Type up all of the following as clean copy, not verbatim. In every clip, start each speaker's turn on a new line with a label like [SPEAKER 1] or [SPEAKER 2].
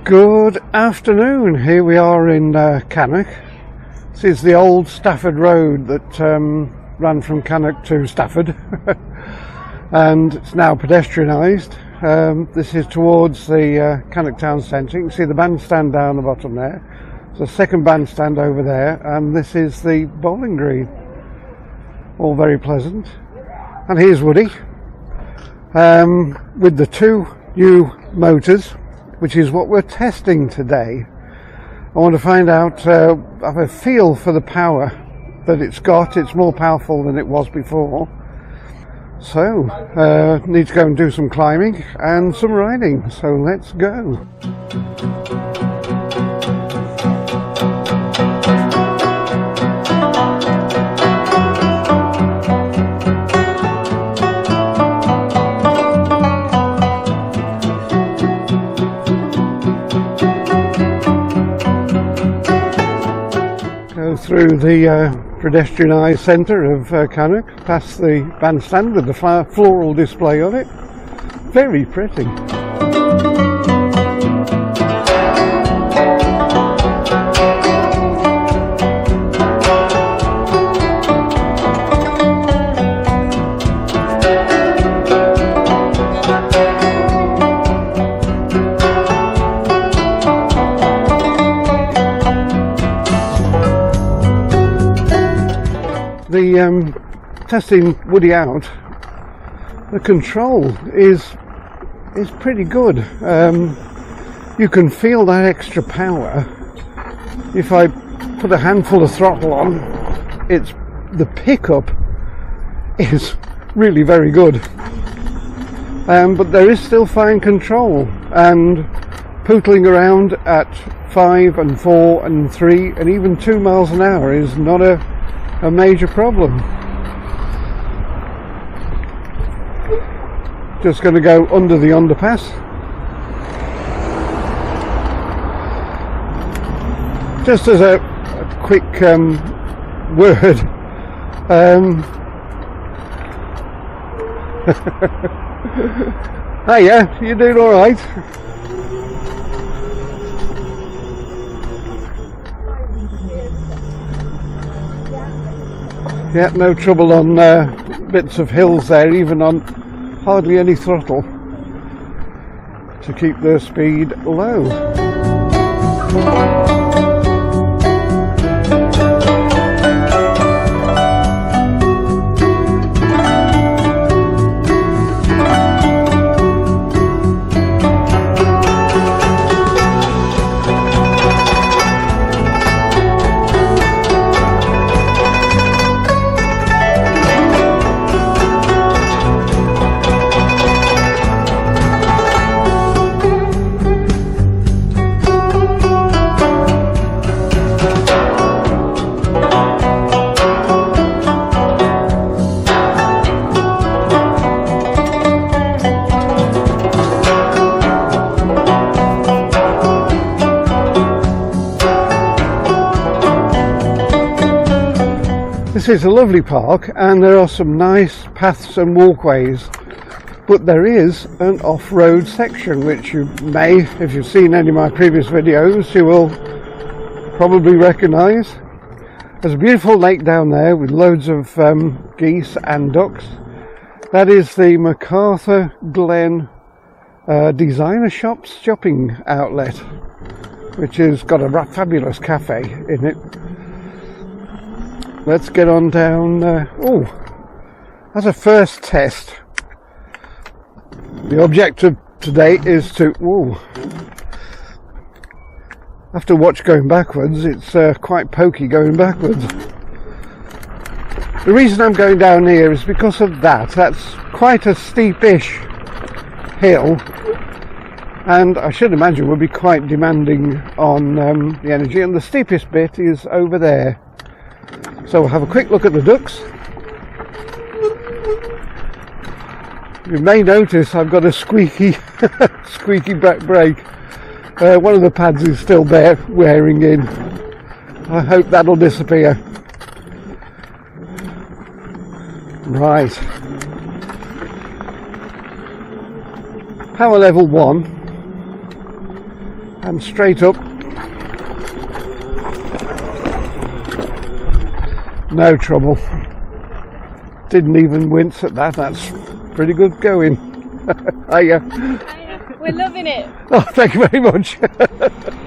[SPEAKER 1] Good afternoon. Here we are in Cannock. This is the old Stafford Road that ran from Cannock to Stafford and it's now pedestrianised. This is towards the Cannock town centre. You can see the bandstand down the bottom there. There's a second bandstand over there, and this is the bowling green. All very pleasant. And here's Woody with the two new motors, which is what we're testing today. I want to find out, have a feel for the power that it's got. It's more powerful than it was before. So, need to go and do some climbing and some riding. So let's go. Through the pedestrianised centre of Cannock, past the bandstand with the floral display on it. Very pretty. The testing Woody out, the control is pretty good. You can feel that extra power. If I put a handful of throttle on, the pickup is really very good. But there is still fine control, and pootling around at 5 and 4 and 3 and even 2 miles an hour is not a major problem. Just going to go under the underpass. Just as a quick word, hiya, you doing all right? Yeah, no trouble on bits of hills there, even on hardly any throttle, to keep the speed low. This is a lovely park, and there are some nice paths and walkways, but there is an off-road section which you may, if you've seen any of my previous videos, you will probably recognise. There's a beautiful lake down there with loads of geese and ducks. That is the MacArthur Glen Designer Shops shopping outlet, which has got a fabulous cafe in it. Let's get on down. As a first test, the objective today is to have to watch going backwards. It's quite pokey going backwards. The reason I'm going down here is because of that. That's quite a steepish hill, and I should imagine will be quite demanding on the energy, and the steepest bit is over there. So we'll have a quick look at the ducks. You may notice I've got a squeaky back brake. One of the pads is still there, wearing in. I hope that'll disappear. Right. Power level 1. and straight up. No trouble. Didn't even wince at that. That's pretty good going. Hiya.
[SPEAKER 2] We're loving it.
[SPEAKER 1] Oh, thank you very much.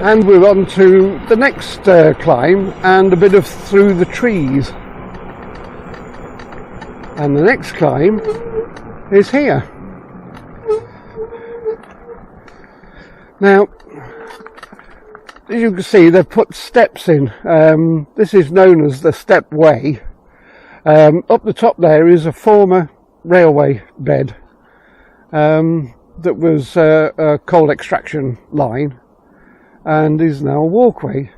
[SPEAKER 1] And we're on to the next climb and a bit of through the trees. And the next climb is here. Now, as you can see, they've put steps in. This is known as the step way. Up the top there is a former railway bed that was a coal extraction line and is now a walkway.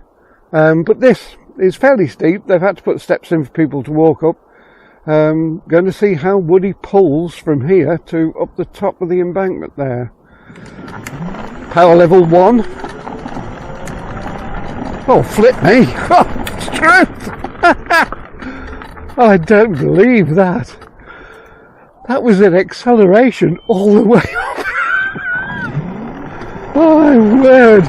[SPEAKER 1] But this is fairly steep. They've had to put steps in for people to walk up. Going to see how Woody pulls from here to up the top of the embankment there. Power level 1. Oh, flip me! Oh, strength! I don't believe that. That was an acceleration all the way up. Oh my word!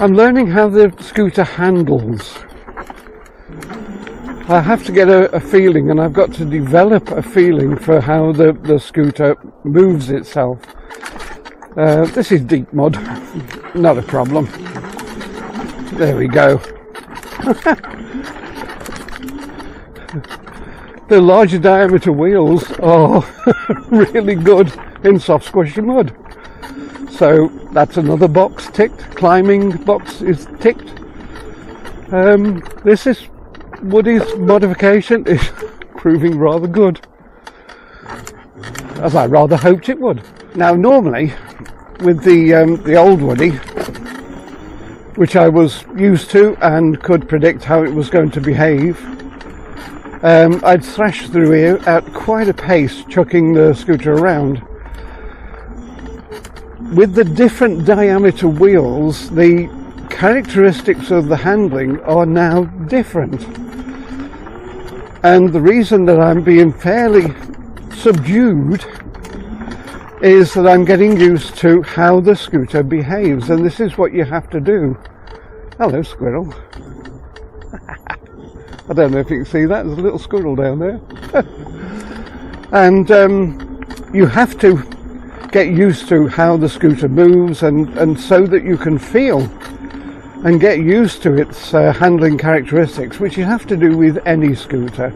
[SPEAKER 1] I'm learning how the scooter handles. I have to get a feeling, and I've got to develop a feeling for how the scooter moves itself. This is deep mud, not a problem. There we go. The larger diameter wheels are really good in soft squishy mud. So that's another box ticked. Climbing box is ticked. This is Woody's modification is proving rather good, as I rather hoped it would. Now normally with the old Woody, which I was used to and could predict how it was going to behave, I'd thrash through here at quite a pace, chucking the scooter around. With the different diameter wheels, the characteristics of the handling are now different. And the reason that I'm being fairly subdued is that I'm getting used to how the scooter behaves, and this is what you have to do. Hello, squirrel. I don't know if you can see that, there's a little squirrel down there. And you have to get used to how the scooter moves, and so that you can feel and get used to its handling characteristics, which you have to do with any scooter.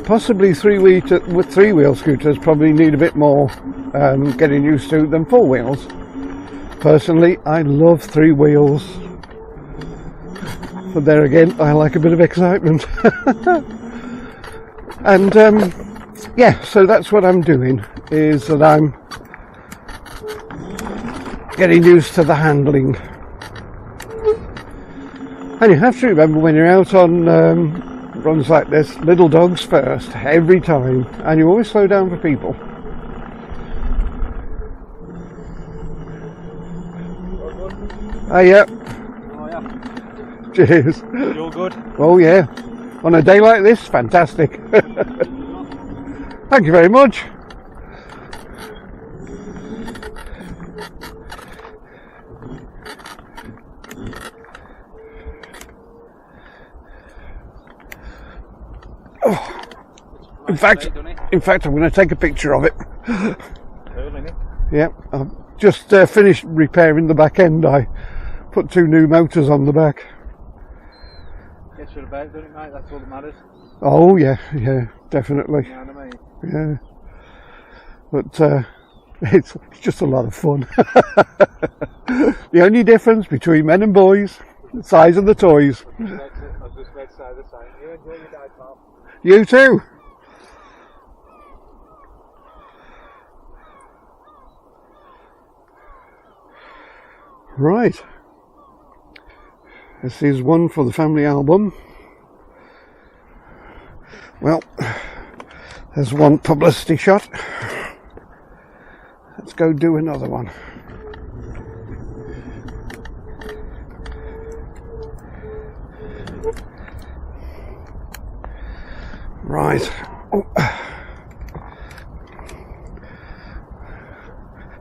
[SPEAKER 1] Possibly three-wheel scooters probably need a bit more getting used to than four wheels. Personally, I love three wheels, but there again, I like a bit of excitement. And yeah, so that's what I'm doing, is that I'm getting used to the handling. And you have to remember, when you're out on runs like this, little dogs first every time, and you always slow down for people. Oh yeah.
[SPEAKER 3] Oh yeah.
[SPEAKER 1] Cheers.
[SPEAKER 3] You're good.
[SPEAKER 1] Oh yeah. On a day like this, fantastic. Thank you very much. Oh. In fact, I'm going to take a picture of it. Yeah, I've just finished repairing the back end. I put 2 new motors on the back.
[SPEAKER 3] Gets you about, doesn't it, mate? That's all that matters.
[SPEAKER 1] Oh yeah, yeah, definitely.
[SPEAKER 3] You know what I mean?
[SPEAKER 1] Yeah, but it's just a lot of fun. The only difference between men and boys, the size of the toys.
[SPEAKER 3] I was just about to say the same. You enjoy your day, pal.
[SPEAKER 1] You too. Right. This is one for the family album. Well, there's one publicity shot. Let's go do another one. Right. Oh.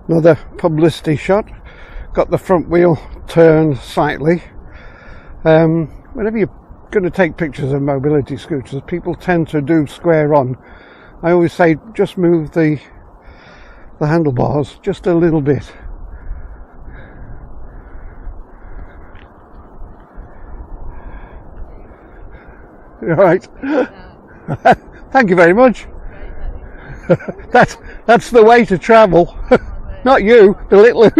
[SPEAKER 1] Another publicity shot. Got the front wheel turned slightly. Whenever you're going to take pictures of mobility scooters, people tend to do square on. I always say just move the handlebars just a little bit. Right. Thank you very much. That's the way to travel. Not you, the little.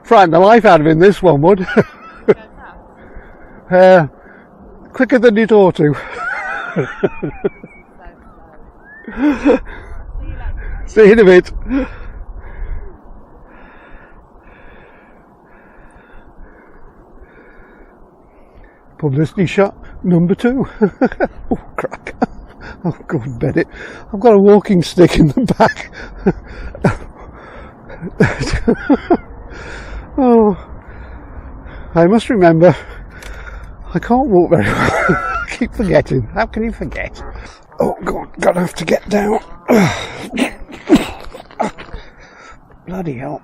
[SPEAKER 1] Frighten the life out of him, this one would. Quicker than it ought to. See you in a bit. Publicity shot number 2. Oh, crack. Oh, God, Bennett. I've got a walking stick in the back. Oh, I must remember, I can't walk very well. I keep forgetting. How can you forget? Oh, God, gonna have to get down. Bloody hell.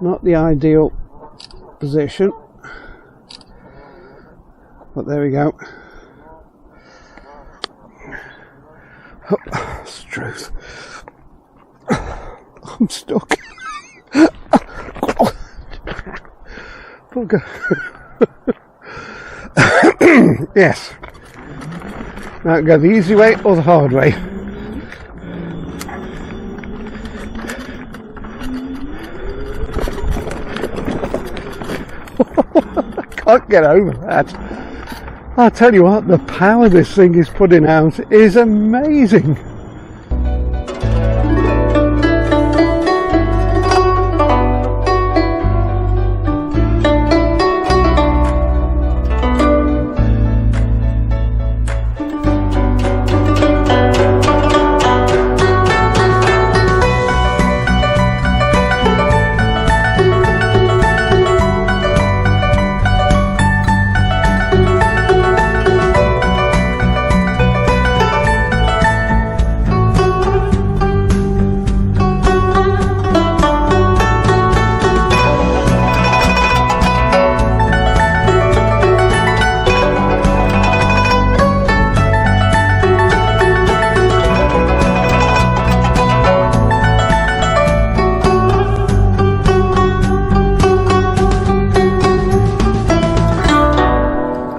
[SPEAKER 1] Not the ideal position, but there we go. Oh, truth. I'm stuck. Bugger. Yes. Now go the easy way or the hard way. I can't get over that. I'll tell you what, the power this thing is putting out is amazing.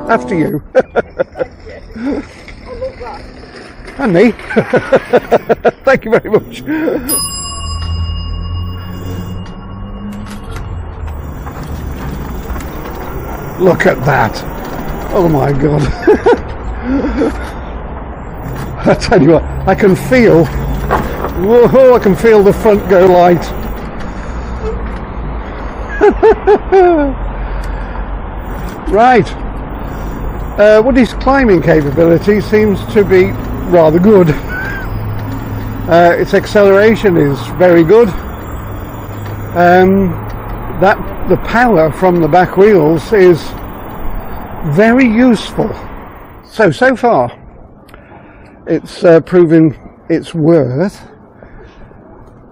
[SPEAKER 1] After you.
[SPEAKER 2] I love that.
[SPEAKER 1] And me. Thank you very much. Look at that. Oh my God. I tell you what, I can feel, whoa, I can feel the front go light. Right. Woody's climbing capability seems to be rather good. Its acceleration is very good. The power from the back wheels is very useful. So far it's proven its worth.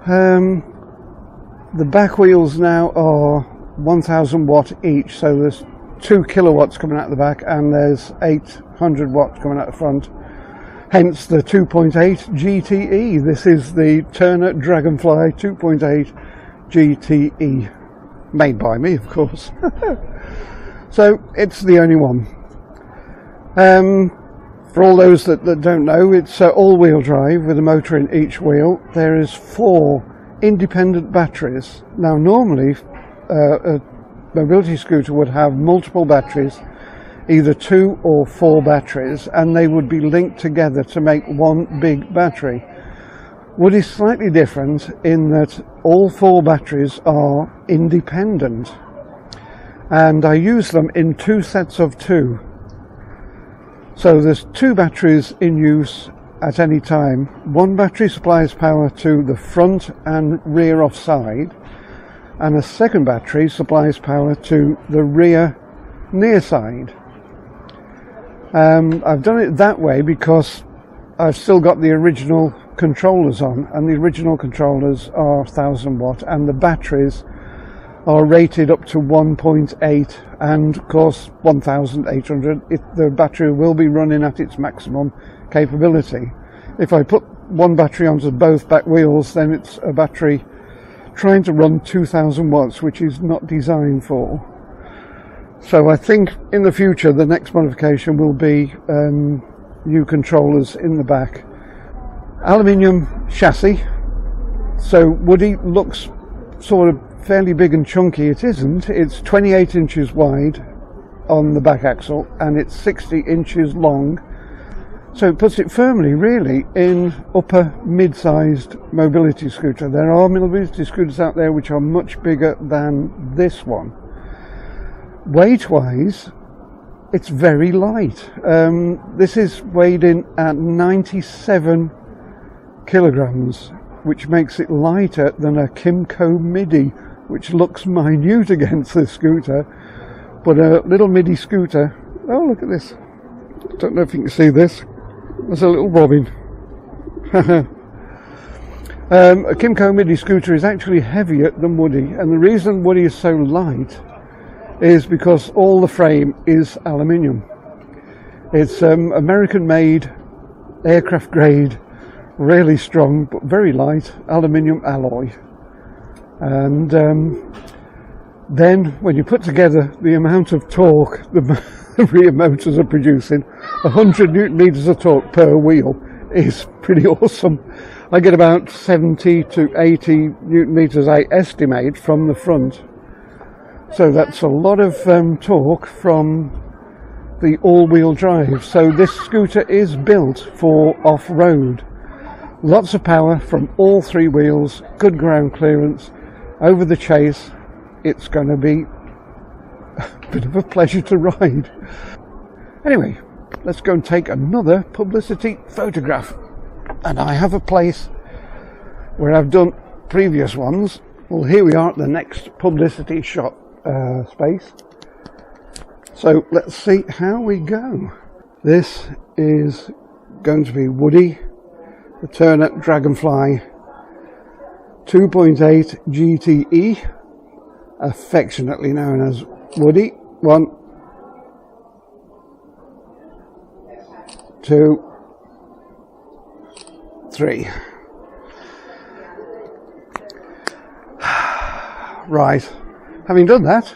[SPEAKER 1] The back wheels now are 1000 watt each, so there's 2 kilowatts coming out the back and there's 800 watts coming out the front, hence the 2.8 GTE. This is the Turner Dragonfly 2.8 GTE, made by me of course. So it's the only one. For all those that don't know, it's all-wheel drive with a motor in each wheel. There is 4 independent batteries. Now normally a mobility scooter would have multiple batteries, either 2 or 4 batteries, and they would be linked together to make one big battery. What is slightly different in that all 4 batteries are independent, and I use them in 2 sets of 2. So there's 2 batteries in use at any time. One battery supplies power to the front and rear offside, and a second battery supplies power to the rear near side. I've done it that way because I've still got the original controllers on, and the original controllers are 1000 watt and the batteries are rated up to 1.8, and of course 1800. The battery will be running at its maximum capability. If I put one battery onto both back wheels, then it's a battery trying to run 2000 watts, which is not designed for. So I think in the future the next modification will be new controllers in the back. Aluminium chassis, so Woody looks sort of fairly big and chunky. It isn't. It's 28 inches wide on the back axle and it's 60 inches long, so it puts it firmly really in upper mid-sized mobility scooter. There are mobility scooters out there which are much bigger than this one. Weight wise it's very light. This is weighed in at 97 kilograms, which makes it lighter than a Kimco Midi, which looks minute against this scooter, but a little Midi scooter. Oh, look at this. Don't know if you can see this. There's a little bobbin. A Kimco Midi scooter is actually heavier than Woody, and the reason Woody is so light is because all the frame is aluminium. It's American made, aircraft grade, really strong but very light aluminium alloy. And then when you put together the amount of torque the rear motors are producing, 100 newton meters of torque per wheel is pretty awesome. I get about 70 to 80 newton meters I estimate from the front. So that's a lot of torque from the all-wheel drive. So this scooter is built for off-road. Lots of power from all 3 wheels, good ground clearance. Over the chase, it's going to be a bit of a pleasure to ride. Anyway, let's go and take another publicity photograph. And I have a place where I've done previous ones. Well, here we are at the next publicity shot space. So let's see how we go. This is going to be Woody, the Turner Dragonfly 2.8 GTE, affectionately known as Woody. 1, 2, 3. Right, having done that,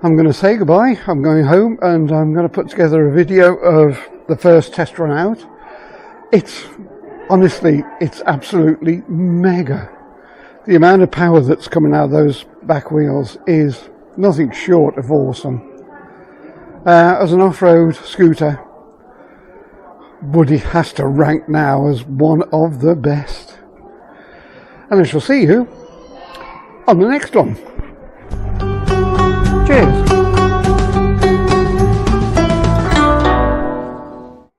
[SPEAKER 1] I'm going to say goodbye. I'm going home and I'm going to put together a video of the first test run out. It's honestly, it's absolutely mega. The amount of power that's coming out of those back wheels is nothing short of awesome. As an off-road scooter, Woody has to rank now as one of the best. And I shall see you on the next one. Cheers.